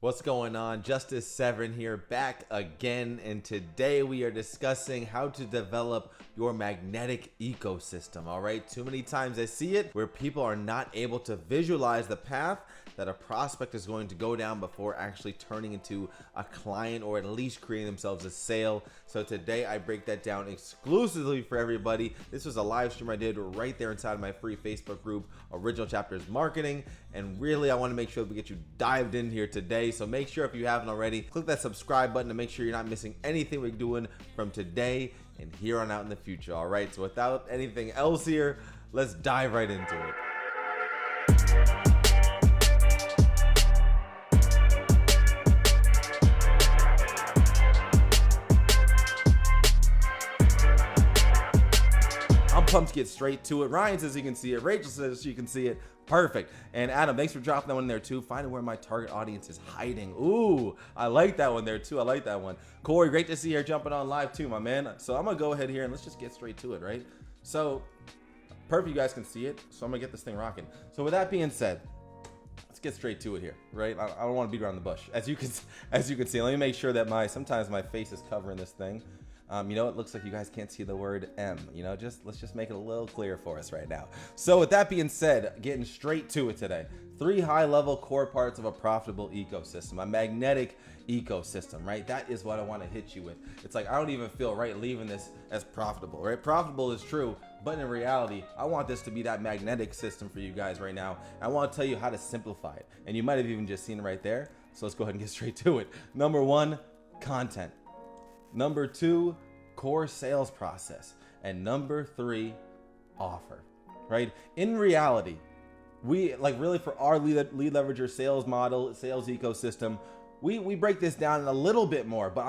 What's going on? Justice Severin here, back again, and today we are discussing how to develop your magnetic ecosystem. All right, too many times I see it where people are not able to visualize the path that a prospect is going to go down before actually turning into a client, or at least creating themselves a sale. So today I break that down exclusively for everybody. This was a live stream I did right there inside of my free Facebook group, Original Chapters Marketing, and really I want to make sure that we get you dived in here today. So make sure, if you haven't already, click that subscribe button to make sure you're not missing anything we're doing from today and here on out in the future. All right, so without anything else here, let's dive right into it. I'm pumped to get straight to it. Ryan says he can see it. Rachel says she can see it. Perfect. And Adam, thanks for dropping that one in there too. Finding where my target audience is hiding. Ooh, I like that one there too. I like that one. Corey, great to see you jumping on live too, my man. So I'm gonna go ahead here and let's just get straight to it, right? So perfect, you guys can see it. So I'm gonna get this thing rocking. So with that being said, let's get straight to it here, right? I don't want to beat around the bush. As you can see, let me make sure that sometimes my face is covering this thing. You know, it looks like you guys can't see the word M. You know, let's just make it a little clearer for us right now. So with that being said, getting straight to it today. 3 high-level core parts of a profitable ecosystem, a magnetic ecosystem, right? That is what I want to hit you with. It's like, I don't even feel right leaving this as profitable, right? Profitable is true, but in reality, I want this to be that magnetic system for you guys right now. I want to tell you how to simplify it. And you might have even just seen it right there. So let's go ahead and get straight to it. Number 1, content. Number 2, core sales process. And number 3, offer, right? In reality, we really for our lead leverager sales model, sales ecosystem, we break this down a little bit more, but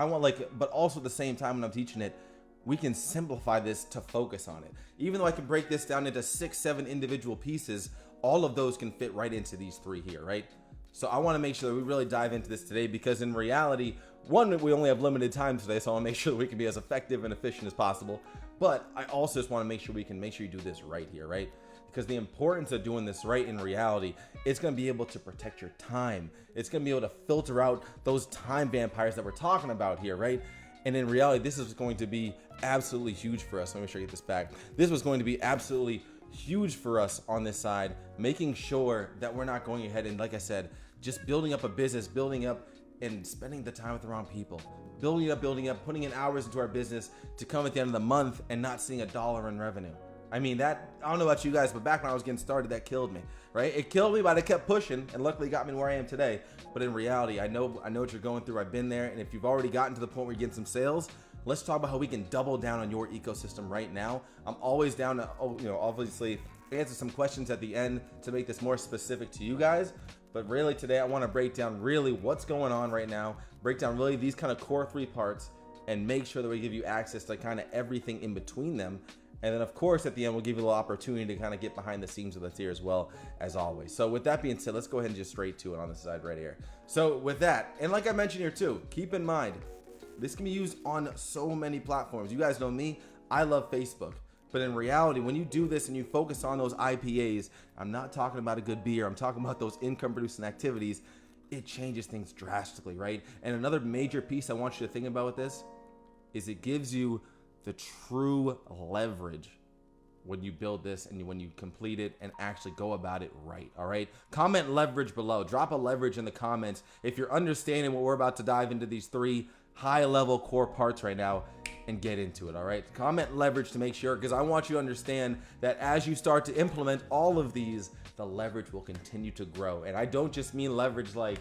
but also at the same time when I'm teaching it, we can simplify this to focus on it. Even though I can break this down into 6, 7 individual pieces, all of those can fit right into these 3 here, right? So I want to make sure that we really dive into this today, because in reality, one, we only have limited time today, so I want to make sure that we can be as effective and efficient as possible. But I also just want to make sure you do this right here, right? Because the importance of doing this right in reality, it's going to be able to protect your time. It's going to be able to filter out those time vampires that we're talking about here, right? And in reality, this is going to be absolutely huge for us. Let me make sure I get this back. This was going to be absolutely huge for us on this side, making sure that we're not going ahead and, like I said, just building up a business, building up and spending the time with the wrong people, building up, putting in hours into our business to come at the end of the month and not seeing $1 in revenue. I mean, I don't know about you guys, but back when I was getting started, that killed me, right? It killed me, but I kept pushing, and luckily got me to where I am today. But in reality, I know what you're going through. I've been there, and if you've already gotten to the point where you're getting some sales, let's talk about how we can double down on your ecosystem right now. I'm always down to, obviously answer some questions at the end to make this more specific to you guys. But really today, I want to break down really what's going on right now, break down really these kind of core 3 parts, and make sure that we give you access to kind of everything in between them. And then of course, at the end, we'll give you a little opportunity to kind of get behind the scenes with us here as well, as always. So with that being said, let's go ahead and just straight to it on this side right here. So with that, and like I mentioned here too, keep in mind, this can be used on so many platforms. You guys know me, I love Facebook. But in reality, when you do this and you focus on those IPAs, I'm not talking about a good beer, I'm talking about those income producing activities, it changes things drastically, right? And another major piece I want you to think about with this is it gives you the true leverage when you build this and when you complete it and actually go about it right, all right? Comment leverage below. Drop a leverage in the comments if you're understanding what we're about to dive into, these 3 high-level core parts right now, and get into it, all right? Comment leverage to make sure, because I want you to understand that as you start to implement all of these, the leverage will continue to grow. And I don't just mean leverage like,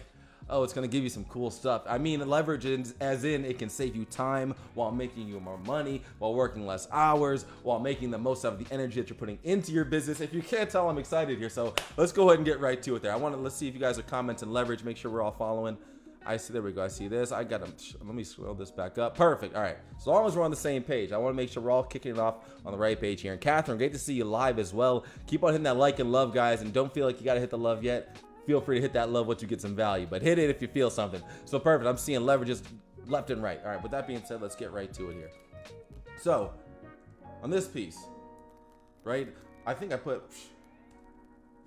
oh, it's going to give you some cool stuff. I mean leverage as in it can save you time while making you more money, while working less hours, while making the most out of the energy that you're putting into your business. If you can't tell, I'm excited here. So let's go ahead and get right to it there. Let's see if you guys are commenting leverage, make sure we're all following. I see, there we go. I see this. Let me scroll this back up. Perfect. All right. As long as we're on the same page, I want to make sure we're all kicking it off on the right page here. And Catherine, great to see you live as well. Keep on hitting that like and love, guys. And don't feel like you got to hit the love yet. Feel free to hit that love once you get some value, but hit it if you feel something. So perfect. I'm seeing leverages left and right. All right. With that being said, let's get right to it here. So on this piece, right? I think I put,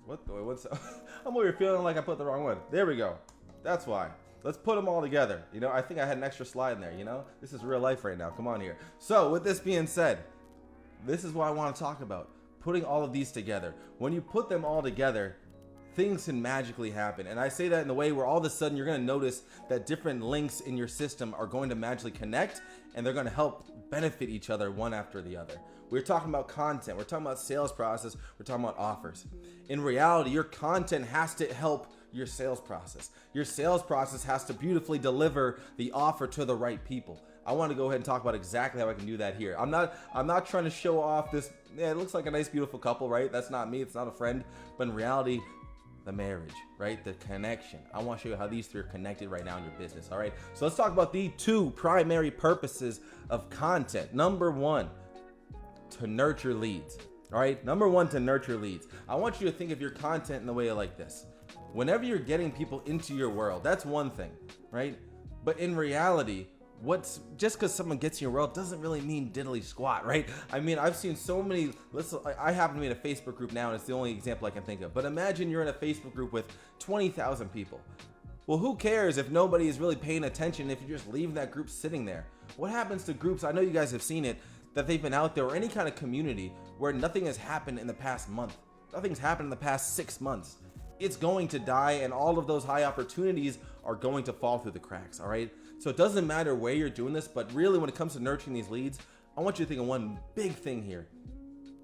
what's I'm over here feeling like I put the wrong one. There we go. That's why. let's put them all together. You know, I think I had an extra slide in there, you know? This is real life right now. Come on here. So with this being said, this is what I want to talk about. Putting all of these together. When you put them all together, things can magically happen. And I say that in the way where all of a sudden you're going to notice that different links in your system are going to magically connect, and they're going to help benefit each other one after the other. We're talking about content. We're talking about sales process. We're talking about offers. In reality, your content has to help your sales process. Your sales process has to beautifully deliver the offer to the right people. I want to go ahead and talk about exactly how I can do that here. I'm not trying to show off this. Yeah, it looks like a nice, beautiful couple, right? That's not me. It's not a friend. But in reality, the marriage, right? The connection. I want to show you how these three are connected right now in your business. All right. So let's talk about the two primary purposes of content. Number one, to nurture leads. All right. Number one, to nurture leads. I want you to think of your content in the way like this. Whenever you're getting people into your world, that's one thing, right? But in reality, just because someone gets in your world doesn't really mean diddly squat, right? I mean, I've seen so many. I happen to be in a Facebook group now, and it's the only example I can think of. But imagine you're in a Facebook group with 20,000 people. Well, who cares if nobody is really paying attention if you're just leaving that group sitting there? What happens to groups? I know you guys have seen it, that they've been out there, or any kind of community where nothing has happened in the past month. Nothing's happened in the past 6 months. It's going to die, and all of those high opportunities are going to fall through the cracks, all right? So it doesn't matter where you're doing this, but really when it comes to nurturing these leads, I want you to think of one big thing here.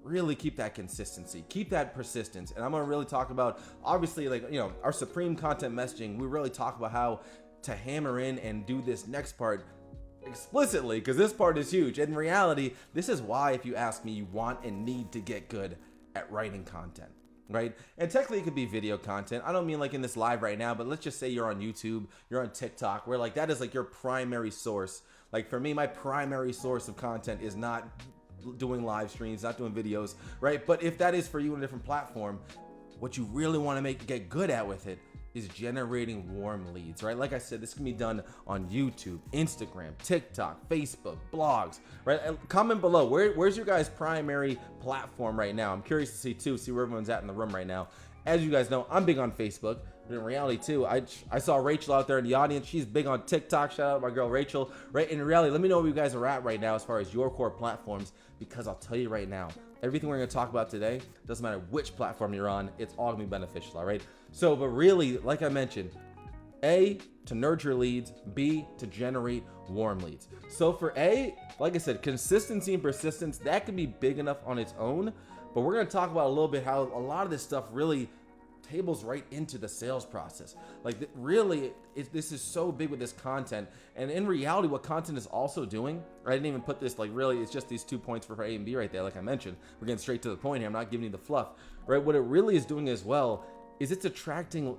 Really keep that consistency, keep that persistence. And I'm gonna really talk about, obviously, like, you know, our supreme content messaging. We really talk about how to hammer in and do this next part explicitly, because this part is huge. In reality, this is why, if you ask me, you want and need to get good at writing content. Right? And technically it could be video content. I don't mean like in this live right now, but let's just say you're on YouTube, you're on TikTok, where like that is like your primary source. Like for me, my primary source of content is not doing live streams, not doing videos, right? But if that is for you on a different platform, what you really want to get good at with it is generating warm leads, right? Like I said, this can be done on YouTube, Instagram, TikTok, Facebook, blogs, right? And comment below, where's your guys' primary platform right now? I'm curious to see where everyone's at in the room right now. As you guys know, I'm big on Facebook, but in reality too, I saw Rachel out there in the audience. She's big on TikTok. Shout out my girl Rachel, right? In reality, let me know where you guys are at right now as far as your core platforms, because I'll tell you right now, everything we're going to talk about today, doesn't matter which platform you're on, it's all going to be beneficial, all right? So, but really, like I mentioned, A, to nurture leads, B, to generate warm leads. So for A, like I said, consistency and persistence, that can be big enough on its own, but we're going to talk about a little bit how a lot of this stuff really tables right into the sales process. Like really, this is so big with this content. And in reality, what content is also doing, I didn't even put this, like really, it's just these 2 points for A and B right there. Like I mentioned, we're getting straight to the point here. I'm not giving you the fluff, right? What it really is doing as well is it's attracting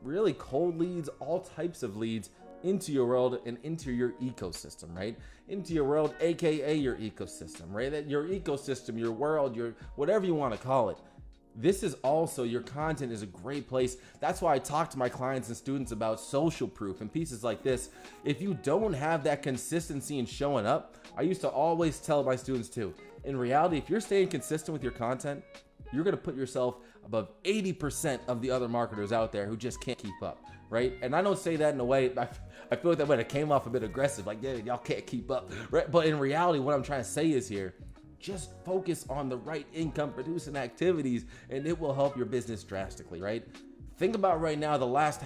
really cold leads, all types of leads into your world and into your ecosystem, right? Into your world, AKA your ecosystem, right? That your ecosystem, your world, your whatever you want to call it. This is also, your content is a great place. That's why I talk to my clients and students about social proof and pieces like this. If you don't have that consistency in showing up, I used to always tell my students too, in reality, if you're staying consistent with your content, you're going to put yourself above 80% of the other marketers out there who just can't keep up, right? And I don't say that in a way, I feel like that way it came off a bit aggressive, like, yeah, y'all can't keep up, right? But in reality, what I'm trying to say is here, just focus on the right income producing activities and it will help your business drastically, right? Think about right now, the last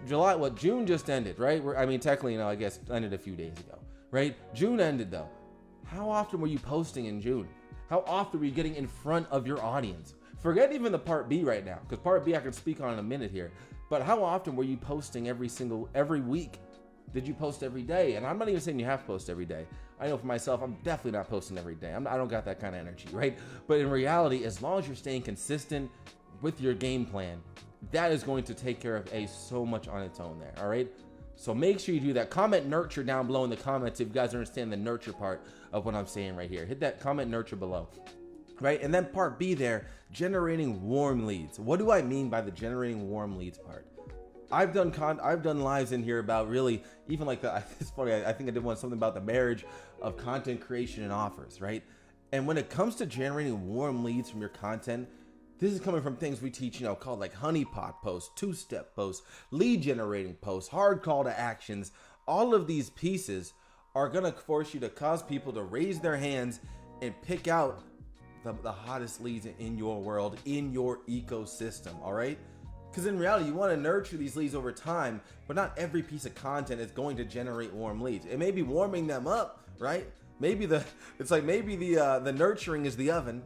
June just ended, right? I mean, technically, you know, I guess ended a few days ago, right? June ended though. How often were you posting in June? How often were you getting in front of your audience? Forget even the part B right now, because part B I can speak on in a minute here. But how often were you posting every week? Did you post every day? And I'm not even saying you have to post every day. I know for myself, I'm definitely not posting every day. I don't got that kind of energy, right? But in reality, as long as you're staying consistent with your game plan, that is going to take care of so much on its own there, all right? So make sure you do that. Comment nurture down below in the comments if you guys understand the nurture part of what I'm saying right here. Hit that comment nurture below, right? And then part B there, generating warm leads. What do I mean by the generating warm leads part? I've done lives in here about really, even like it's funny, I think I did something about the marriage of content creation and offers, right? And when it comes to generating warm leads from your content, This is coming from things we teach, called like honeypot posts, two-step posts, lead generating posts, hard call to actions. All of these pieces are going to force you to cause people to raise their hands and pick out the hottest leads in your world, in your ecosystem, all right? Because in reality, you want to nurture these leads over time, but not every piece of content is going to generate warm leads. It may be warming them up, right? Maybe the nurturing is the oven,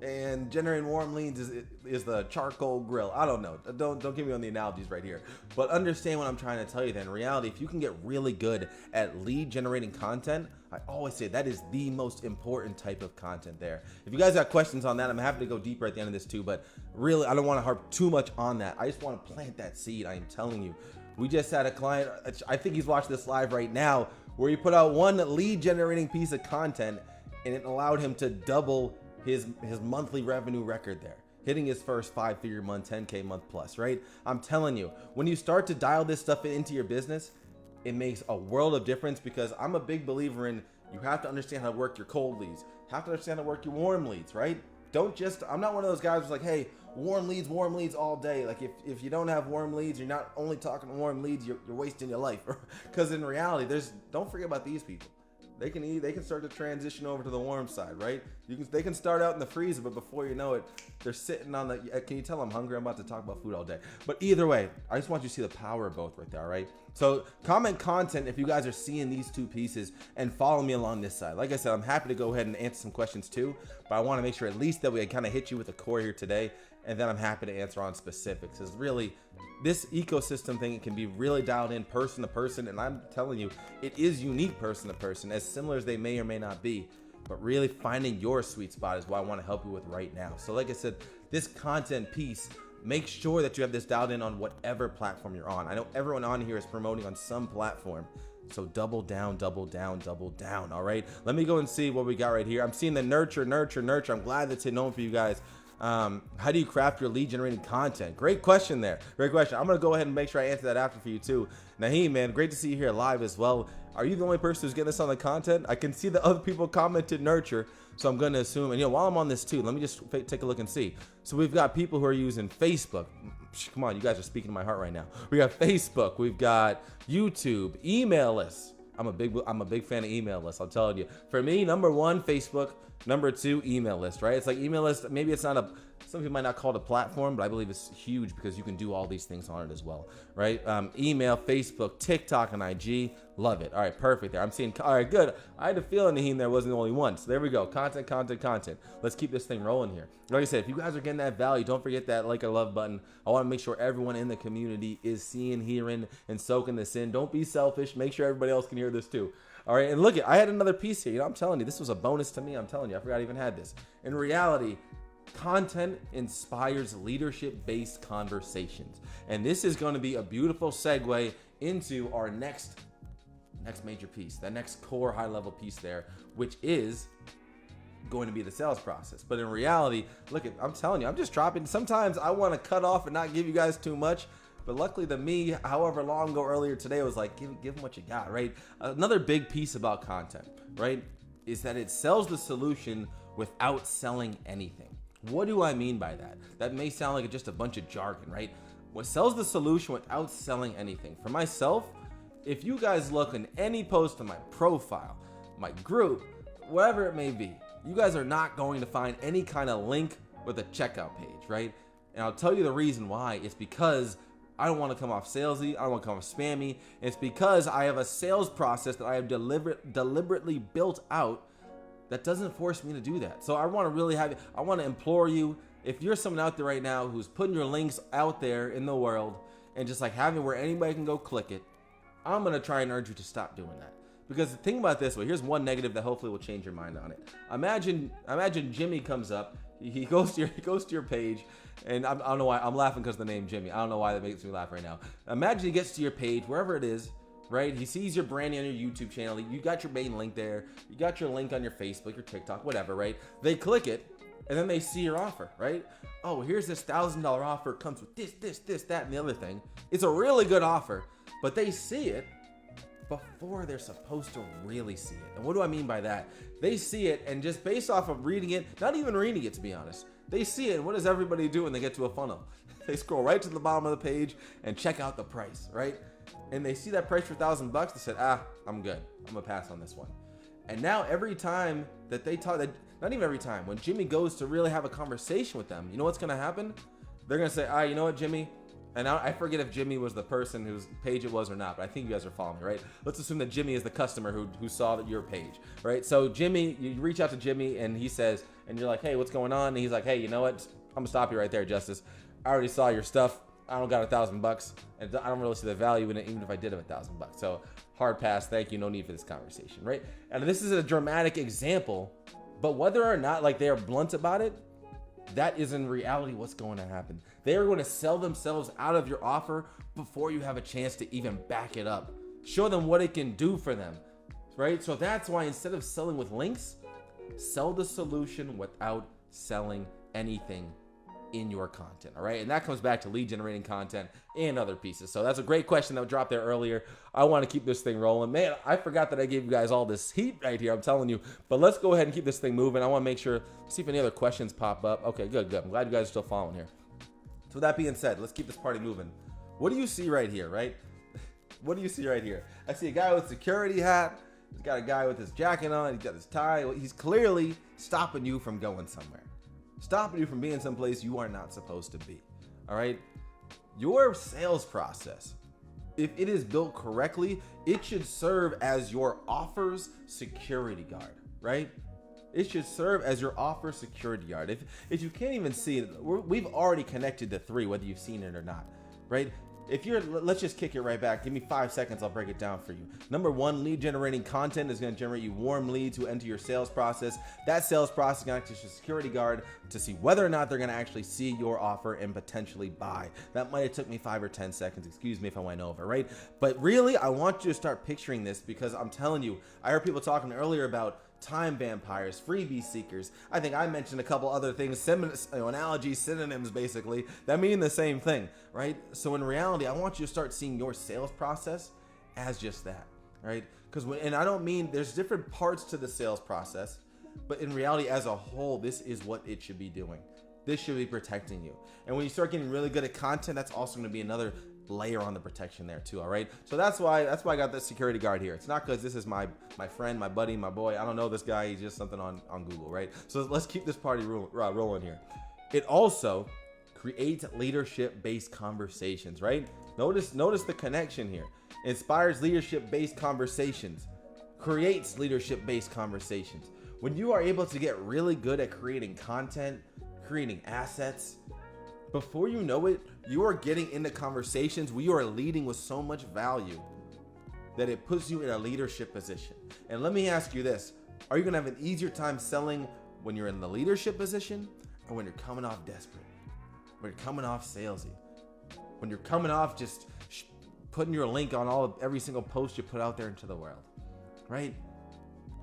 and generating warm leads is the charcoal grill. I don't know. Don't get me on the analogies right here. But understand what I'm trying to tell you that in reality, if you can get really good at lead generating content, I always say that is the most important type of content there. If you guys got questions on that, I'm happy to go deeper at the end of this too, but really, I don't want to harp too much on that. I just want to plant that seed. I am telling you. We just had a client, I think he's watching this live right now, where he put out one lead generating piece of content and it allowed him to double his monthly revenue record there, hitting his first 5-figure month, 10K month plus, right? I'm telling you, when you start to dial this stuff into your business, it makes a world of difference, because I'm a big believer in you have to understand how to work your cold leads, have to understand how to work your warm leads, right? I'm not one of those guys who's like, hey, warm leads all day. Like if you don't have warm leads, you're not only talking warm leads, you're wasting your life. Because in reality, don't forget about these people. They can start to transition over to the warm side, right? They can start out in the freezer, but before you know it, they're sitting on the. Can you tell I'm hungry? I'm about to talk about food all day. But either way, I just want you to see the power of both right there, all right? So comment content if you guys are seeing these two pieces, and follow me along this side. Like I said, I'm happy to go ahead and answer some questions too, but I want to make sure at least that we kind of hit you with the core here today, and then I'm happy to answer on specifics. Because really, this ecosystem thing, it can be really dialed in person to person, and I'm telling you, it is unique person to person, as similar as they may or may not be. But really finding your sweet spot is what I want to help you with right now. So like I said, this content piece, make sure that you have this dialed in on whatever platform you're on. I know everyone on here is promoting on some platform, so double down, all right? Let me go and see what we got right here. I'm seeing the nurture. I'm glad that's hit home for you guys. How do you craft your lead generating content? Great question there. Great question. I'm going to go ahead and make sure I answer that after for you too. Naheem, man, great to see you here live as well. Are you the only person who's getting this on the content? I can see the other people commented nurture, so I'm going to assume, and while I'm on this too, let me just take a look and see. So we've got people who are using Facebook. Come on, you guys are speaking to my heart right now. We got Facebook, we've got YouTube, email lists. I'm a big fan of email lists, I'm telling you. For me, number one, Facebook. Number two, email list, right? It's like email list. Maybe it's not some people might not call it a platform, but I believe it's huge because you can do all these things on it as well, right? Email, Facebook, TikTok, and IG. Love it. All right, perfect there. I'm seeing, all right, good. I had a feeling Naheem there wasn't the only one. So there we go. Content. Let's keep this thing rolling here. Like I said, if you guys are getting that value, don't forget that like or love button. I want to make sure everyone in the community is seeing, hearing, and soaking this in. Don't be selfish. Make sure everybody else can hear this too. All right, and look, I had another piece here. I'm telling you, this was a bonus to me. I'm telling you, I forgot I even had this. In reality, content inspires leadership-based conversations. And this is going to be a beautiful segue into our next major piece, that next core high-level piece there, which is going to be the sales process. But in reality, look, I'm telling you, I'm just dropping. Sometimes I want to cut off and not give you guys too much. But luckily to me, however long ago earlier today, I was like, give them what you got, right? Another big piece about content, right, is that it sells the solution without selling anything. What do I mean by that? That may sound like just a bunch of jargon, right? What sells the solution without selling anything? For myself, if you guys look in any post on my profile, my group, whatever it may be, you guys are not going to find any kind of link with a checkout page, right? And I'll tell you the reason why. It's because I don't want to come off salesy. I don't want to come off spammy. It's because I have a sales process that I have deliberately built out that doesn't force me to do that. So I want to implore you, if you're someone out there right now who's putting your links out there in the world and just like having where anybody can go click it, I'm going to try and urge you to stop doing that. Because think about it this way. Here's one negative that hopefully will change your mind on it. Imagine Jimmy comes up. He goes to your page, and I don't know why I'm laughing because of the name Jimmy. I don't know why that makes me laugh right now. Imagine he gets to your page, wherever it is, right? He sees your branding on your YouTube channel. You got your main link there. You got your link on your Facebook, your TikTok, whatever, right? They click it, and then they see your offer, right? Oh, here's this $1,000 offer. It comes with this, that, and the other thing. It's a really good offer, but they see it before they're supposed to really see it. And what do I mean by that? They see it, and just based off of reading it, not even reading it to be honest, They see it. And what does everybody do when they get to a funnel? They scroll right to the bottom of the page and check out the price, right? And they see that price for $1,000. They said, I'm good. I'm gonna pass on this one. And now every time that they talk, not even every time, when Jimmy goes to really have a conversation with them, you know what's gonna happen? They're gonna say, you know what, Jimmy? And I forget if Jimmy was the person whose page it was or not, but I think you guys are following me, right? Let's assume that Jimmy is the customer who saw your page, right? So Jimmy, you reach out to Jimmy and he says, and you're like, hey, what's going on? And he's like, hey, you know what? I'm gonna stop you right there, Justice. I already saw your stuff. I don't got $1,000, and I don't really see the value in it, even if I did have $1,000. So hard pass, thank you, no need for this conversation, right? And this is a dramatic example, but whether or not like they are blunt about it, that is in reality what's going to happen. They are going to sell themselves out of your offer before you have a chance to even back it up. Show them what it can do for them, right? So that's why instead of selling with links, sell the solution without selling anything in your content. All right. And that comes back to lead generating content and other pieces. So that's a great question that dropped there earlier. I want to keep this thing rolling. Man, I forgot that I gave you guys all this heat right here. I'm telling you, but let's go ahead and keep this thing moving. I want to make sure, see if any other questions pop up. Okay, good. I'm glad you guys are still following here. So with that being said, let's keep this party moving. What do you see right here, right? What do you see right here? I see a guy with a security hat. He's got a guy with his jacket on. He's got his tie. He's clearly stopping you from going somewhere. Stopping you from being someplace you are not supposed to be. All right. Your sales process, if it is built correctly, it should serve as your offer's security guard, right? It should serve as your offer security guard. If you can't even see it, we've already connected the three, whether you've seen it or not, right? Let's just kick it right back. Give me 5 seconds. I'll break it down for you. Number one, lead generating content is going to generate you warm leads who enter your sales process. That sales process is going to act as your security guard to see whether or not they're going to actually see your offer and potentially buy. That might have took me 5 or 10 seconds. Excuse me if I went over, right? But really, I want you to start picturing this because I'm telling you, I heard people talking earlier about time vampires, freebie seekers. I think I mentioned a couple other things, analogies, synonyms basically, that mean the same thing, right? So in reality, I want you to start seeing your sales process as just that, right? And I don't mean there's different parts to the sales process, but in reality, as a whole, this is what it should be doing. This should be protecting you. And when you start getting really good at content, that's also going to be another layer on the protection there too. All right. So that's why I got this security guard here. It's not because this is my friend, my buddy, my boy. I don't know this guy. He's just something on Google, right? So let's keep this party rolling here. It also creates leadership-based conversations, right? Notice the connection here. Inspires leadership-based conversations, creates leadership-based conversations. When you are able to get really good at creating content, creating assets, before you know it, you are getting into conversations where you are leading with so much value that it puts you in a leadership position. And let me ask you this. Are you going to have an easier time selling when you're in the leadership position or when you're coming off desperate? When you're coming off salesy? When you're coming off just putting your link on every single post you put out there into the world, right?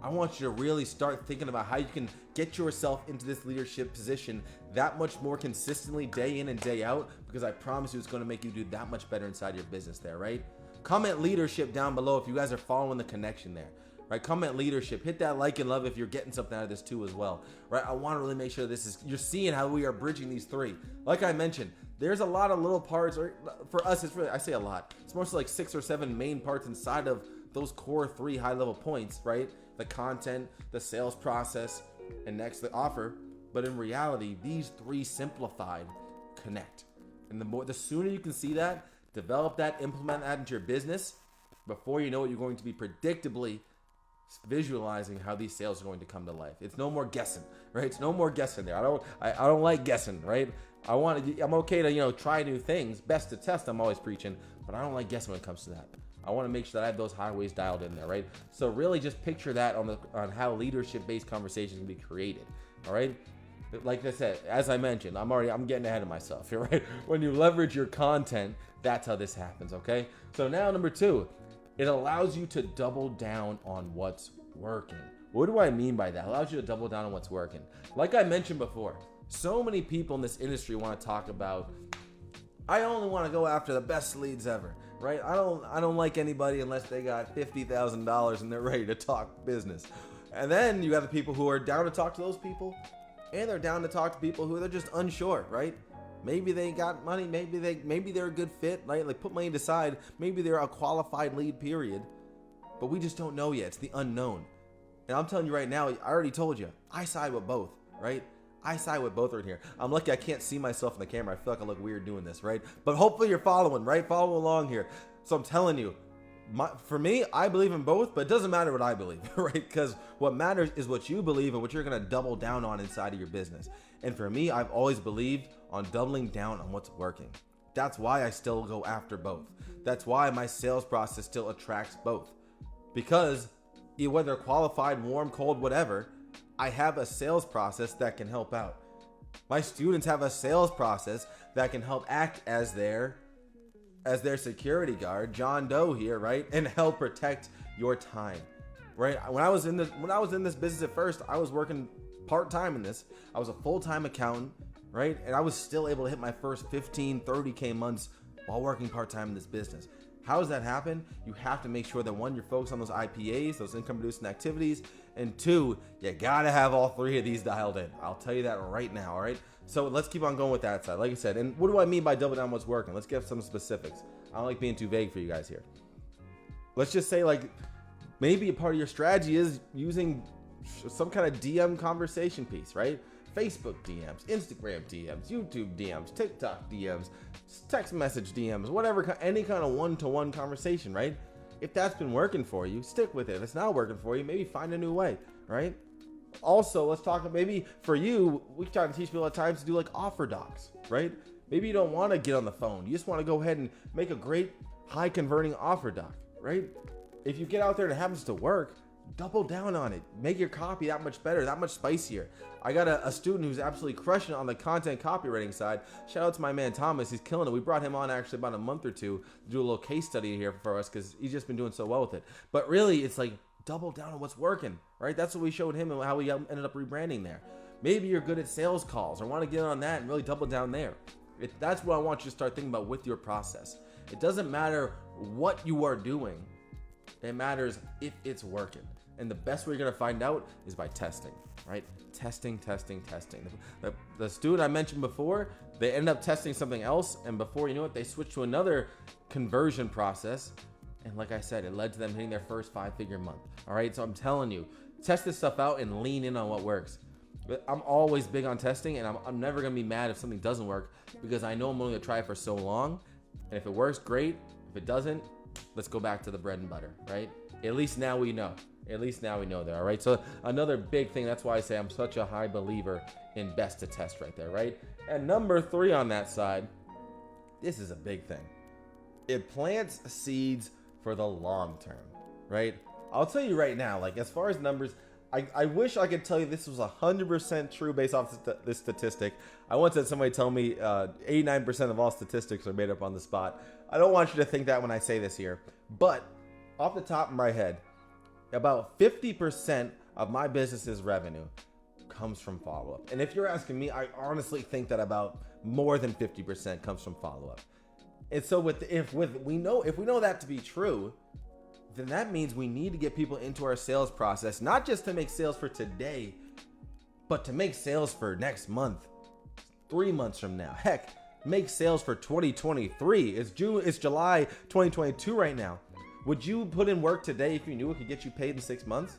I want you to really start thinking about how you can get yourself into this leadership position that much more consistently day in and day out, because I promise you it's going to make you do that much better inside your business there, right? Comment leadership down below if you guys are following the connection there, right? Comment leadership, hit that like and love if you're getting something out of this too as well, right? I want to really make sure you're seeing how we are bridging these three. Like I mentioned, there's a lot of little parts, or for us, I say a lot. It's mostly like 6 or 7 main parts inside of those core 3 high level points, right? The content, the sales process, and next the offer. But in reality, these 3 simplified connect. And the sooner you can see that, develop that, implement that into your business, before you know it, you're going to be predictably visualizing how these sales are going to come to life. It's no more guessing, right? It's no more guessing there. I don't like guessing, right? I'm okay to, try new things. Best to test, I'm always preaching, but I don't like guessing when it comes to that. I want to make sure that I have those highways dialed in there, right? So really just picture that on how leadership-based conversations can be created, all right? Like I said, as I mentioned, I'm getting ahead of myself here, right? When you leverage your content, that's how this happens, okay? So now number 2, it allows you to double down on what's working. What do I mean by that? It allows you to double down on what's working. Like I mentioned before, so many people in this industry want to talk about, I only want to go after the best leads ever, right? I don't like anybody unless they got $50,000 and they're ready to talk business. And then you have the people who are down to talk to those people, and they're down to talk to people who they're just unsure, right? Maybe they got money, maybe they're a good fit, right? Like put money aside, maybe they're a qualified lead, period. But we just don't know yet. It's the unknown. And I'm telling you right now, I already told you, I side with both, right? I side with both right here. I'm lucky I can't see myself in the camera. I feel like I look weird doing this, right? But hopefully you're following, right? Follow along here. So I'm telling you, for me, I believe in both, but it doesn't matter what I believe, right? Because what matters is what you believe and what you're going to double down on inside of your business. And for me, I've always believed on doubling down on what's working. That's why I still go after both. That's why my sales process still attracts both. Because whether qualified, warm, cold, whatever, I have a sales process that can help out. My students have a sales process that can help act as their security guard, John Doe here, right? And help protect your time, right? When I was in this business at first, I was working part-time in this. I was a full-time accountant, right? And I was still able to hit my first 15, 30K months while working part-time in this business. How does that happen? You have to make sure that one, you're focused on those IPAs, those income producing activities, and two, you gotta have all three of these dialed in. I'll tell you that right now, all right? So let's keep on going with that side. Like I said, and what do I mean by double down what's working? Let's get some specifics. I don't like being too vague for you guys here. Let's just say like maybe a part of your strategy is using some kind of DM conversation piece, right? Facebook DMs, Instagram DMs, YouTube DMs, TikTok DMs, text message DMs, whatever, any kind of one-to-one conversation, right? If that's been working for you, stick with it. If it's not working for you, maybe find a new way, right? Also, let's talk, maybe for you, we try to teach people at times to do like offer docs, right? Maybe you don't want to get on the phone. You just want to go ahead and make a great high converting offer doc, right? If you get out there and it happens to work, double down on it. Make your copy that much better, that much spicier. I got a student who's absolutely crushing it on the content copywriting side. Shout out to my man Thomas, he's killing it. We brought him on actually about a month or two to do a little case study here for us because he's just been doing so well with it. But really, it's like double down on what's working, right? That's what we showed him and how we ended up rebranding there. Maybe you're good at sales calls or want to get on that and really double down there. That's what I want you to start thinking about with your process. It doesn't matter what you are doing. It matters if it's working. And the best way you're going to find out is by testing, right? Testing. The student I mentioned before, they end up testing something else. And before you know it, they switch to another conversion process. And like I said, it led to them hitting their first 5-figure month. All right. So I'm telling you, test this stuff out and lean in on what works. But I'm always big on testing, and I'm never going to be mad if something doesn't work because I know I'm only going to try it for so long. And if it works, great. If it doesn't, let's go back to the bread and butter, right? At least now we know. At least now we know there, all right? So another big thing, that's why I say I'm such a high believer in best to test right there, right? And number 3 on that side, this is a big thing. It plants seeds for the long term, right? I'll tell you right now, like as far as numbers, I wish I could tell you this was 100% true based off this statistic. I once had somebody tell me 89% of all statistics are made up on the spot. I don't want you to think that when I say this here, but off the top of my head, about 50% of my business's revenue comes from follow-up. And if you're asking me, I honestly think that about more than 50% comes from follow-up. And so if we know that to be true, then that means we need to get people into our sales process, not just to make sales for today, but to make sales for next month, 3 months from now. Heck, make sales for 2023. It's July 2022 right now. Would you put in work today if you knew it could get you paid in 6 months?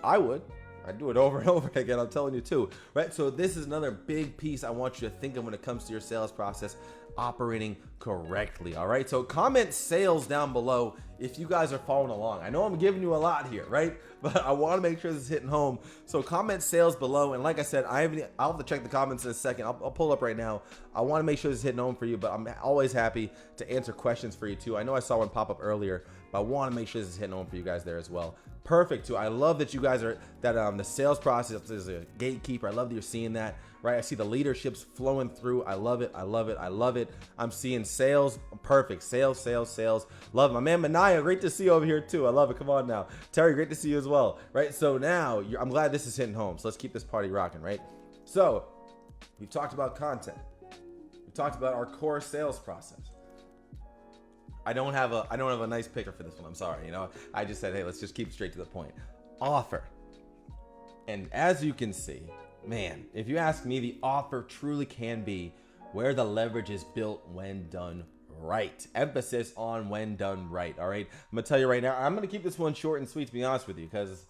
I would. I'd do it over and over again. I'm telling you too, right? So this is another big piece I want you to think of when it comes to your sales process operating correctly. All right. So comment sales down below if you guys are following along. I know I'm giving you a lot here, right? But I want to make sure this is hitting home. So comment sales below. And like I said, I'll have to check the comments in a second. I'll pull up right now. I want to make sure this is hitting home for you, but I'm always happy to answer questions for you too. I know I saw one pop up earlier, but I want to make sure this is hitting home for you guys there as well. Perfect too. I love that you guys are the sales process is a gatekeeper. I love that you're seeing that, right? I see the leaderships flowing through. I love it. I'm seeing sales. Perfect. Sales. Love it. My man Manaya, great to see you over here too. I love it. Come on now. Terry, great to see you as well, right? So now I'm glad this is hitting home. So let's keep this party rocking, right? So we've talked about content. We talked about our core sales process. I don't have a nice picker for this one. I'm sorry. I just said, hey, let's just keep straight to the point. Offer. And as you can see, man, if you ask me, the offer truly can be where the leverage is built when done right. Emphasis on when done right. All right. I'm going to tell you right now, I'm going to keep this one short and sweet, to be honest with you, because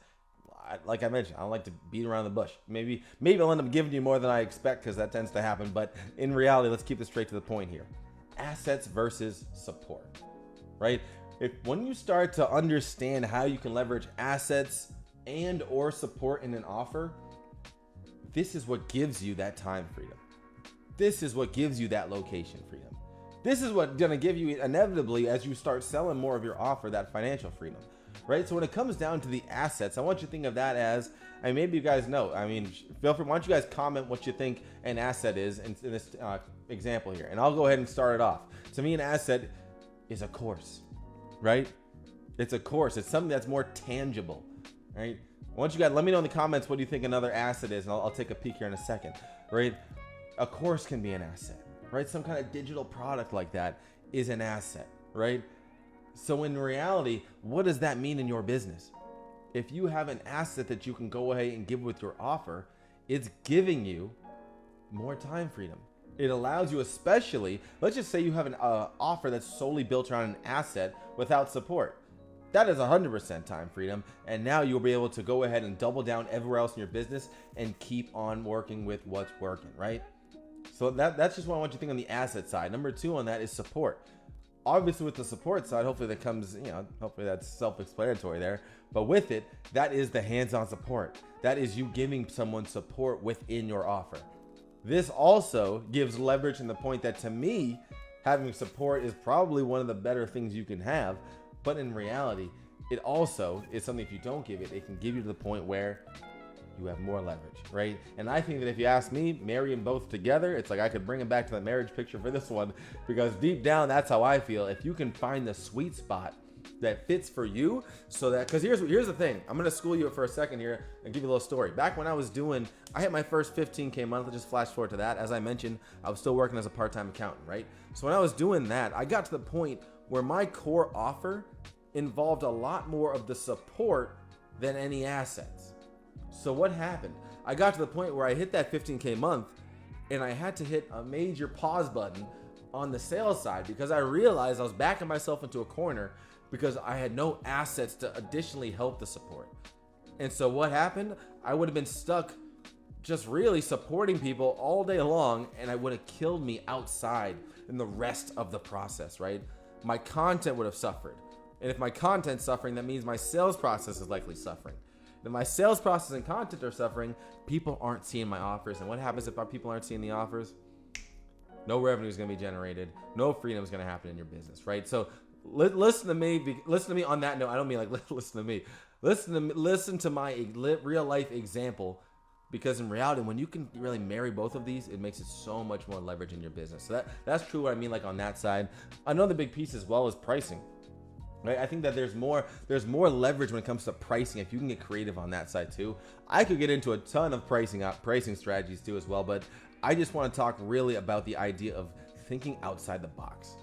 like I mentioned, I don't like to beat around the bush. Maybe I'll end up giving you more than I expect, because that tends to happen. But in reality, let's keep this straight to the point here. Assets versus support, right? When you start to understand how you can leverage assets and or support in an offer, this is what gives you that time freedom. This is what gives you that location freedom. This is what's going to give you, inevitably, as you start selling more of your offer, that financial freedom, right? So when it comes down to the assets, I want you to think of that as, maybe you guys know, feel free, why don't you guys comment what you think an asset is in this example here. And I'll go ahead and start it off. To me, an asset is a course, right? It's a course. It's something that's more tangible, right? Why don't you guys let me know in the comments what do you think another asset is, and I'll take a peek here in a second, right? A course can be an asset, right? Some kind of digital product like that is an asset, right? So in reality, what does that mean in your business? If you have an asset that you can go ahead and give with your offer, it's giving you more time freedom. It allows you, especially, let's just say you have an offer that's solely built around an asset without support. That is 100% time freedom. And now you'll be able to go ahead and double down everywhere else in your business and keep on working with what's working, right? So that's just what I want you to think on the asset side. Number 2 on that is support. Obviously with the support side, hopefully that comes, hopefully that's self-explanatory there. But with it, that is the hands-on support. That is you giving someone support within your offer. This also gives leverage in the point that, to me, having support is probably one of the better things you can have. But in reality, it also is something, if you don't give it, it can give you to the point where you have more leverage, right? And I think that if you ask me, marry them both together, it's like I could bring them back to the marriage picture for this one, because deep down, that's how I feel. If you can find the sweet spot that fits for you, so that, because here's the thing, I'm going to school you for a second here and give you a little story. Back when I hit my first 15K month, let's just flash forward to that. As I mentioned, I was still working as a part-time accountant, right? So when I was doing that, I got to the point where my core offer involved a lot more of the support than any assets. So what happened? I got to the point where I hit that 15K month and I had to hit a major pause button on the sales side, because I realized I was backing myself into a corner because I had no assets to additionally help the support. And so what happened? I would have been stuck just really supporting people all day long, and I would have killed me outside in the rest of the process, right? My content would have suffered. And if my content's suffering, that means my sales process is likely suffering. Then my sales process and content are suffering. People aren't seeing my offers. And what happens if our people aren't seeing the offers? No revenue is going to be generated. No freedom is going to happen in your business, right? So listen to me. Listen to me on that note. I don't mean like listen to me. Listen to my real life example, because in reality, when you can really marry both of these, it makes it so much more leverage in your business. So that's true what I mean, like on that side. Another big piece as well is pricing. Right? I think that there's more leverage when it comes to pricing if you can get creative on that side too. I could get into a ton of pricing strategies too as well, but I just want to talk really about the idea of thinking outside the box.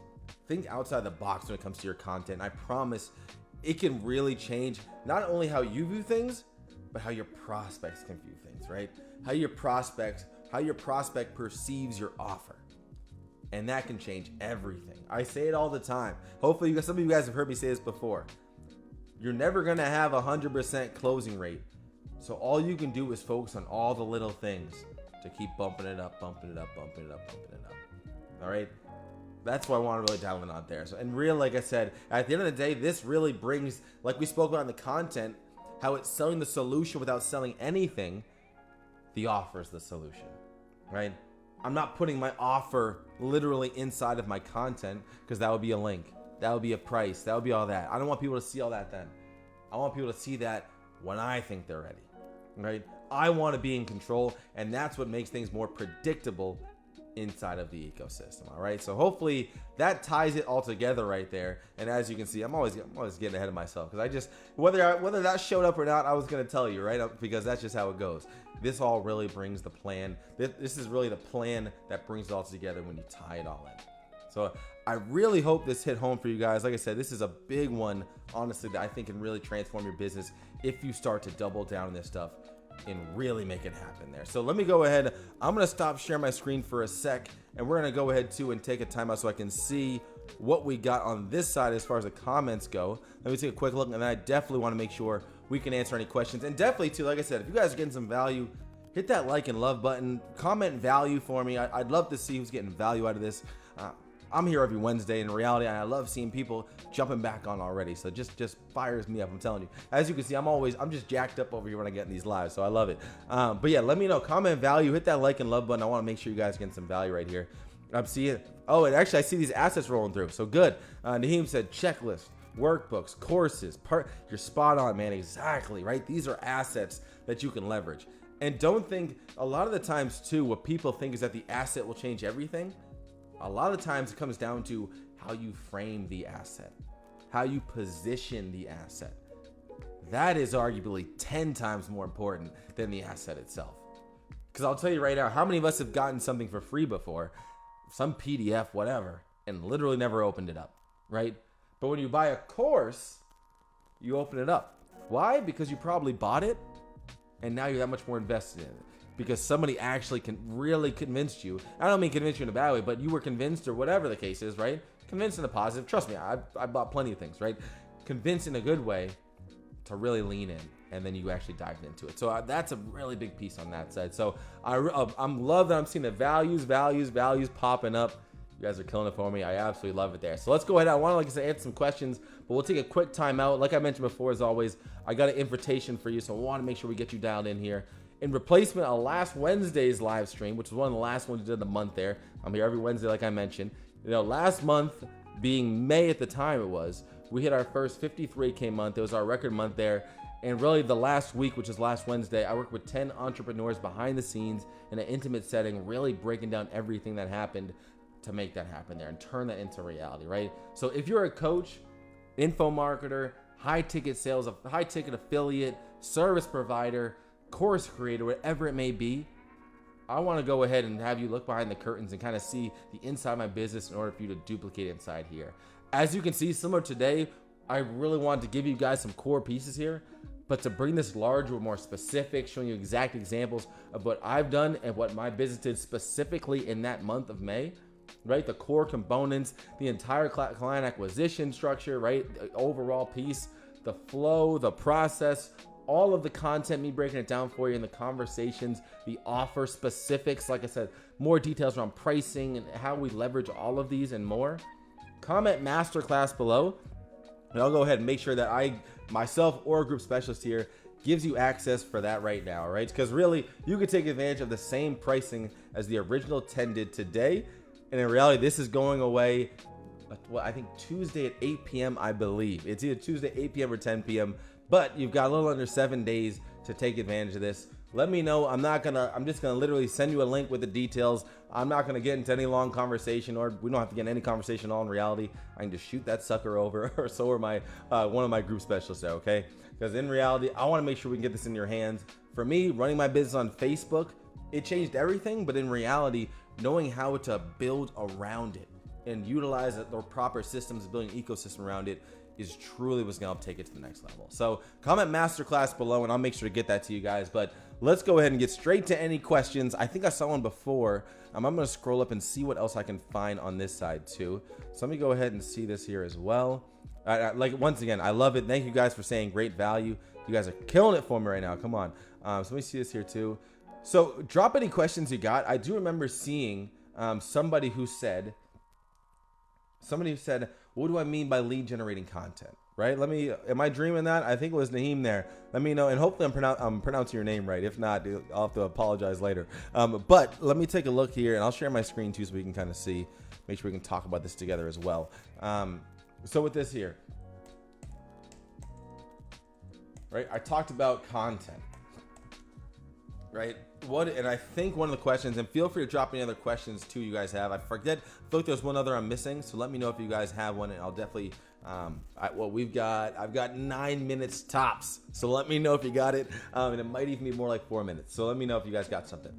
Think outside the box when it comes to your content. I promise it can really change not only how you view things, but how your prospects can view things, right? How your prospect perceives your offer. And that can change everything. I say it all the time. Hopefully, some of you guys have heard me say this before. You're never going to have 100% closing rate. So all you can do is focus on all the little things to keep bumping it up, bumping it up, bumping it up, bumping it up. All right? That's what I want to really dial in on there. So, and real, like I said, at the end of the day, this really brings, like we spoke about in the content, how it's selling the solution without selling anything. The offer is the solution, right? I'm not putting my offer literally inside of my content, because that would be a link. That would be a price. That would be all that. I don't want people to see all that then. I want people to see that when I think they're ready, right? I want to be in control, and that's what makes things more predictable inside of the ecosystem. All right. So hopefully that ties it all together right there. And as you can see, I'm always getting ahead of myself, because I just, whether that showed up or not, I was going to tell you, right? Because that's just how it goes. This all really brings the plan. This is really the plan that brings it all together when you tie it all in. So I really hope this hit home for you guys. Like I said, this is a big one, honestly, that I think can really transform your business if you start to double down on this stuff. and really make it happen there. So let me go ahead. I'm going to stop sharing my screen for a sec, and we're going to go ahead too and take a timeout so I can see what we got on this side as far as the comments go. Let me take a quick look, and then I definitely want to make sure we can answer any questions. And definitely too, like I said, if you guys are getting some value, hit that like and love button, comment value for me. I'd love to see who's getting value out of this. I'm here every Wednesday in reality, and I love seeing people jumping back on already. So just fires me up, I'm telling you. As you can see, I'm just jacked up over here when I get in these lives, so I love it. But yeah, let me know, comment value, hit that like and love button. I want to make sure you guys are getting some value right here. I'm seeing, oh, and actually I see these assets rolling through, so good. Naheem said checklist, workbooks, courses, you're spot on, man, exactly, right? These are assets that you can leverage. And don't think, a lot of the times too, what people think is that the asset will change everything. A lot of times it comes down to how you frame the asset, how you position the asset. That is arguably 10 times more important than the asset itself. Because I'll tell you right now, how many of us have gotten something for free before, some PDF, whatever, and literally never opened it up, right? But when you buy a course, you open it up. Why? Because you probably bought it, and now you're that much more invested in it. Because somebody actually really convinced you. I don't mean convince you in a bad way, but you were convinced, or whatever the case is, right? Convinced in a positive. Trust me, I bought plenty of things, right? Convinced in a good way to really lean in, and then you actually dived into it. So that's a really big piece on that side. So I'm love that I'm seeing the values popping up. You guys are killing it for me. I absolutely love it there. So let's go ahead. I want to, like I said, answer some questions, but we'll take a quick time out. Like I mentioned before, as always, I got an invitation for you, so I want to make sure we get you dialed in here. In replacement of last Wednesday's live stream, which was one of the last ones we did of the month there. I'm here every Wednesday, like I mentioned. You know, last month, being May at the time it was, we hit our first 53K month. It was our record month there. And really the last week, which is last Wednesday, I worked with 10 entrepreneurs behind the scenes in an intimate setting, really breaking down everything that happened to make that happen there and turn that into reality, right? So if you're a coach, info marketer, high ticket sales, a high ticket affiliate, service provider, course creator, whatever it may be, I want to go ahead and have you look behind the curtains and kind of see the inside of my business in order for you to duplicate inside here. As you can see, similar today, I really wanted to give you guys some core pieces here, but to bring this larger, more specific, showing you exact examples of what I've done and what my business did specifically in that month of May, right? The core components, the entire client acquisition structure, right? The overall piece, the flow, the process, all of the content, me breaking it down for you in the conversations, the offer specifics, like I said, more details around pricing and how we leverage all of these and more. Comment masterclass below, and I'll go ahead and make sure that I, myself or a group specialist here, gives you access for that right now, right? Because really, you could take advantage of the same pricing as the original 10 did today. And in reality, this is going away, well, I think Tuesday at 8 p.m., I believe. It's either Tuesday, 8 p.m. or 10 p.m., but you've got a little under 7 days to take advantage of this. Let me know. I'm just gonna literally send you a link with the details. I'm not gonna get into any long conversation, or we don't have to get in any conversation at all in reality. I can just shoot that sucker over, or so are my one of my group specialists there, okay? Because in reality, I wanna make sure we can get this in your hands. For me, running my business on Facebook, it changed everything, but in reality, knowing how to build around it and utilize the proper systems, building an ecosystem around it, is truly what's gonna help take it to the next level. So comment masterclass below and I'll make sure to get that to you guys. But let's go ahead and get straight to any questions. I think I saw one before. I'm gonna scroll up and see what else I can find on this side too. So let me go ahead and see this here as well. Like, once again, I love it. Thank you guys for saying great value. You guys are killing it for me right now. Come on. So let me see this here too. So drop any questions you got. I do remember seeing somebody who said, what do I mean by lead generating content? Right? Am I dreaming that? I think it was Naheem there. Let me know, and hopefully I'm pronouncing your name right. If not, I'll have to apologize later. But let me take a look here, and I'll share my screen too so we can kind of see, make sure we can talk about this together as well. So with this here, right? I talked about content, right? And I think one of the questions, and feel free to drop any other questions too you guys have. I feel like there's one other I'm missing, so let me know if you guys have one, and I'll definitely, I've got 9 minutes tops, so let me know if you got it, and it might even be more like 4 minutes, so let me know if you guys got something.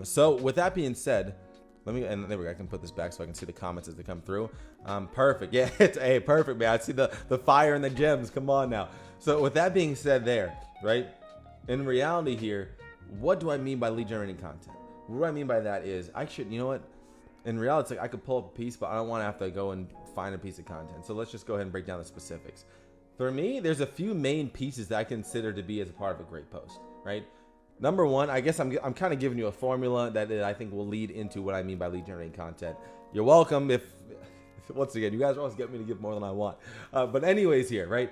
So with that being said, and there we go, I can put this back so I can see the comments as they come through. Perfect, yeah, hey, perfect, man. I see the fire and the gems, come on now. So with that being said there, right, in reality here, what do I mean by lead generating content? What I mean by that is you know what? In reality, it's like I could pull up a piece, but I don't want to have to go and find a piece of content. So let's just go ahead and break down the specifics. For me, there's a few main pieces that I consider to be as a part of a great post, right? Number one, I guess I'm kind of giving you a formula that I think will lead into what I mean by lead generating content. You're welcome if once again, you guys always get me to give more than I want. But anyways here, right?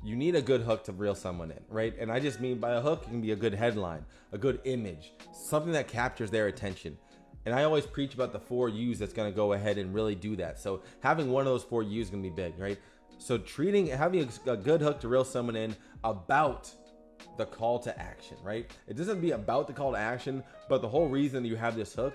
You need a good hook to reel someone in, right? And I just mean by a hook, it can be a good headline, a good image, something that captures their attention. And I always preach about the 4 U's that's going to go ahead and really do that. So having one of those 4 U's is going to be big, right? So having a good hook to reel someone in about the call to action, right? It doesn't be about the call to action, but the whole reason you have this hook.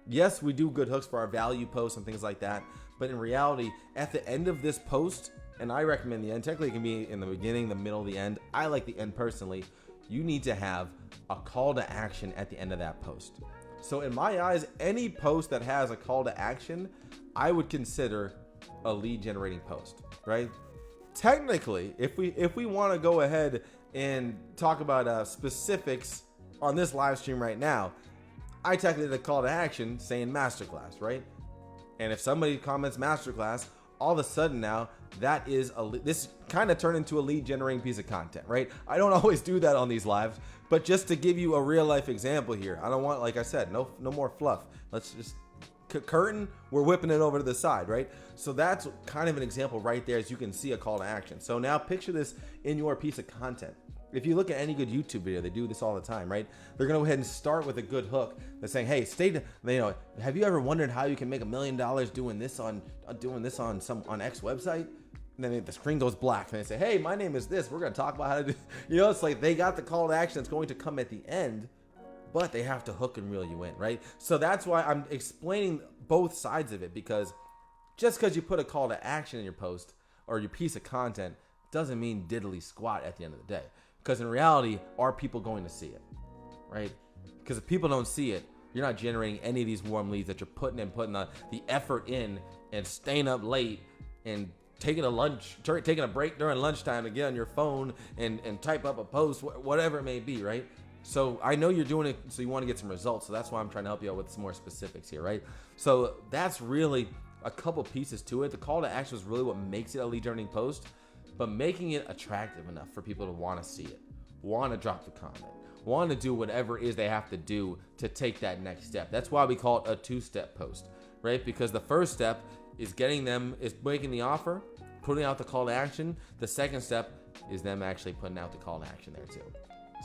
Yes, we do good hooks for our value posts and things like that. But in reality, at the end of this post, and I recommend the end, technically it can be in the beginning, the middle, the end. I like the end personally. You need to have a call to action at the end of that post. So in my eyes, any post that has a call to action, I would consider a lead generating post, right? Technically, if we want to go ahead and talk about specifics on this live stream right now, I technically did a call to action saying masterclass, right? And if somebody comments masterclass, all of a sudden now that is this kind of turned into a lead generating piece of content, right? I don't always do that on these lives, but just to give you a real life example here, I don't want, like I said, no more fluff. Let's just curtain, we're whipping it over to the side, right? So that's kind of an example right there, as you can see a call to action. So now picture this in your piece of content. If you look at any good YouTube video, they do this all the time, right? They're gonna go ahead and start with a good hook. They're saying, "Hey, have you ever wondered how you can make $1 million doing this on X website?" And then the screen goes black, and they say, "Hey, my name is this. We're gonna talk about how to do." It's like they got the call to action that's going to come at the end, but they have to hook and reel you in, right? So that's why I'm explaining both sides of it, because just because you put a call to action in your post or your piece of content doesn't mean diddly squat at the end of the day. Because in reality, are people going to see it, right? Because if people don't see it, you're not generating any of these warm leads that you're putting the effort in and staying up late and taking a break during lunchtime to get on your phone and type up a post, whatever it may be, right? So I know you're doing it so you want to get some results. So that's why I'm trying to help you out with some more specifics here, right? So that's really a couple pieces to it. The call to action is really what makes it a lead generating post, but making it attractive enough for people to want to see it, want to drop the comment, want to do whatever it is they have to do to take that next step. That's why we call it a 2-step post, right? Because the first step is making the offer, putting out the call to action. The second step is them actually putting out the call to action there too.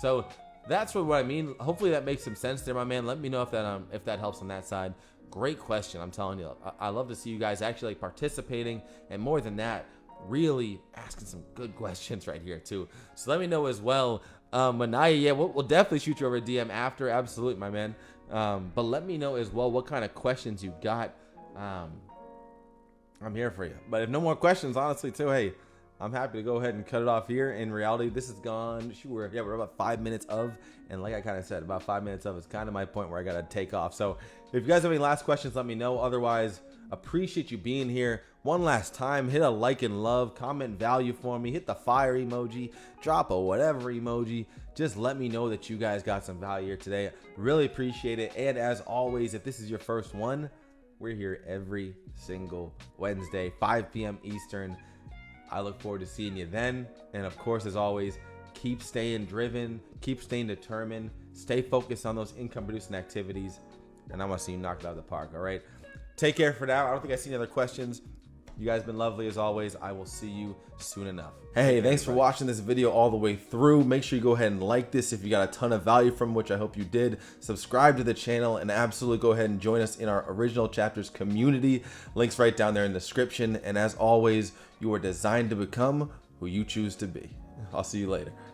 So that's what I mean. Hopefully that makes some sense there, my man. Let me know if that helps on that side. Great question. I'm telling you, I love to see you guys actually participating, and more than that, really asking some good questions right here too. So let me know as well. Manaya, yeah, we'll definitely shoot you over a DM after. Absolutely, my man. But let me know as well what kind of questions you got. I'm here for you. But if no more questions, honestly too, hey, I'm happy to go ahead and cut it off here. In reality, this is gone. We're about 5 minutes of, and like I kind of said, about 5 minutes of is kind of my point where I got to take off. So if you guys have any last questions, let me know. Otherwise, appreciate you being here. One last time, hit a like and love, comment value for me, hit the fire emoji, drop a whatever emoji. Just let me know that you guys got some value here today. Really appreciate it. And as always, if this is your first one, we're here every single Wednesday, 5 p.m. Eastern. I look forward to seeing you then. And of course, as always, keep staying driven, keep staying determined, stay focused on those income producing activities. And I'm going to see you knock it out of the park. All right. Take care for now. I don't think I see any other questions. You guys been lovely as always. I will see you soon enough. Hey, thanks for watching this video all the way through. Make sure you go ahead and like this if you got a ton of value from, which I hope you did. Subscribe to the channel and absolutely go ahead and join us in our original chapters community. Links right down there in the description. And as always, you are designed to become who you choose to be. I'll see you later.